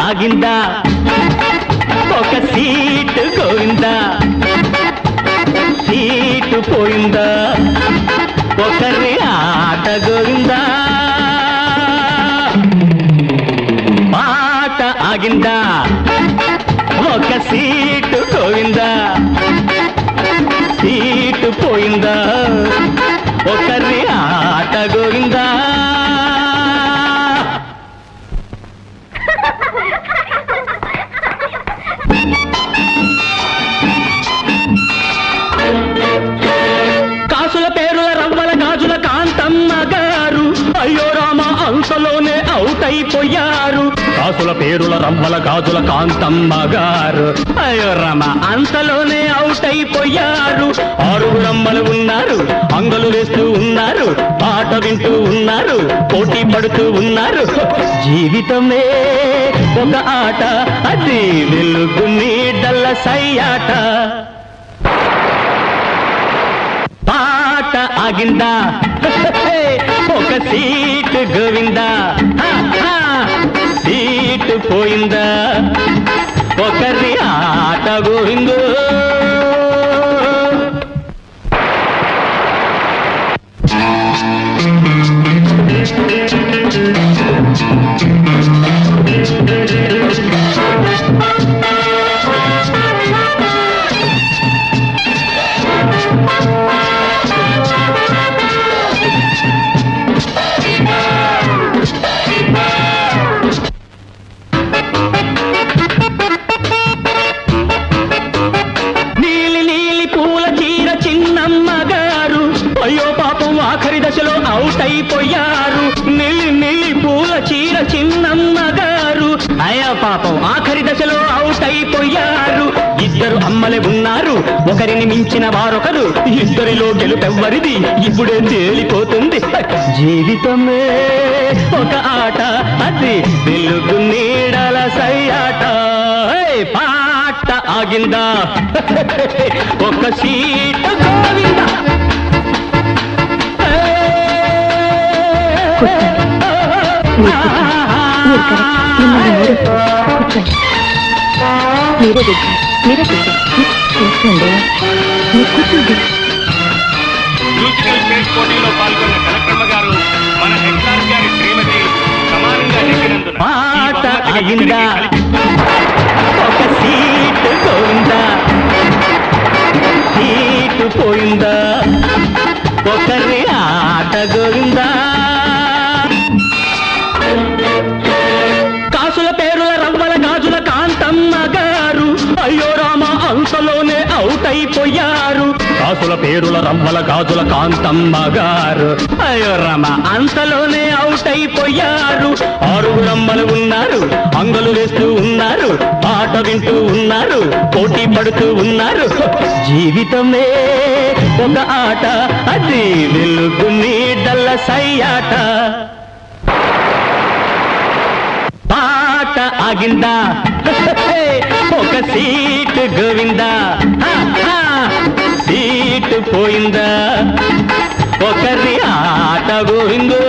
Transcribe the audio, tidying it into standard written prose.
ఆగిందా ఒక seat Govinda seat పోయిందా ఒకరి ఆట గోవిందా పాట ఆగిందా ఒక సీటు గోవిందా సీటు పోయిందా ఒకరి ఆట గోవిందా కాసుల పేరుల రవ్వల గాజుల కాంతమ్మ గారు అయ్యో రామ అంతలోనే అవుట్ అయిపోయారు కాసుల పేరుల రవ్వల గాజుల కాంతమ్మ గారు అయ్యో రామ అంతలోనే అవుట్ అయిపోయారు ఆరుగురమ్మలు ఉన్నారు అంగలు వేస్తూ ఉన్నారు పాట వింటూ ఉన్నారు పోటీ పడుతూ ఉన్నారు జీవితమే ఒక ఆట అది వెలుగు నీడల సయ్యాట పాట ఆగిందా ఒక సీటు గోవిందా సీటు పోయిందా ఒకరి ఆట గోవిందో ఆఖరి దశలో అవుట్ అయిపోయారు నీలి నీలి పూల చీర చిన్నమ్మ గారు అయ్యా పాపం ఆఖరి దశలో అవుట్ అయిపోయారు ఇద్దరు అమ్మలే ఉన్నారు ఒకరిని మించిన వారొకరు ఇద్దరిలో గెలుపెవ్వరిది ఇప్పుడే తేలిపోతుంది జీవితమే ఒక ఆట అది వెలుగు నీడల సయ్యాట పాట ఆగిందా ఒక సీటు గోవిందా మ్యూజికల్ స్టేజ్ పోటీలో పాల్గొన్న కలెక్టర్మ గారు మన హెచ్ఆర్ గారి శ్రీమతి సమానంగా నెగ్గినందున పాట ఆగిందా ఒక సీటు గోవిందా సీటు పోయిందా ఒకరి ఆట గోవిందా కాసుల పేరుల రవ్వల గాజుల కాంతమ్మ గారు అయ్యో రామ అంతలోనే అవుట్ అయిపోయారు కాసుల పేరుల రవ్వల గాజుల కాంతమ్మ గారు అయ్యో రామ అంతలోనే అవుట్ అయిపోయారు ఆరుగురమ్మలు ఉన్నారు అంగలు వేస్తూ ఉన్నారు పాట వింటూ ఉన్నారు పోటీ పడుతూ ఉన్నారు జీవితమే ఒక ఆట అది వెలుగు నీడల సయ్యాట పాట ఆగిందా ఒక సీటు గోవిందా సీటు పోయిందా ఒకరి ఆట గోవిందో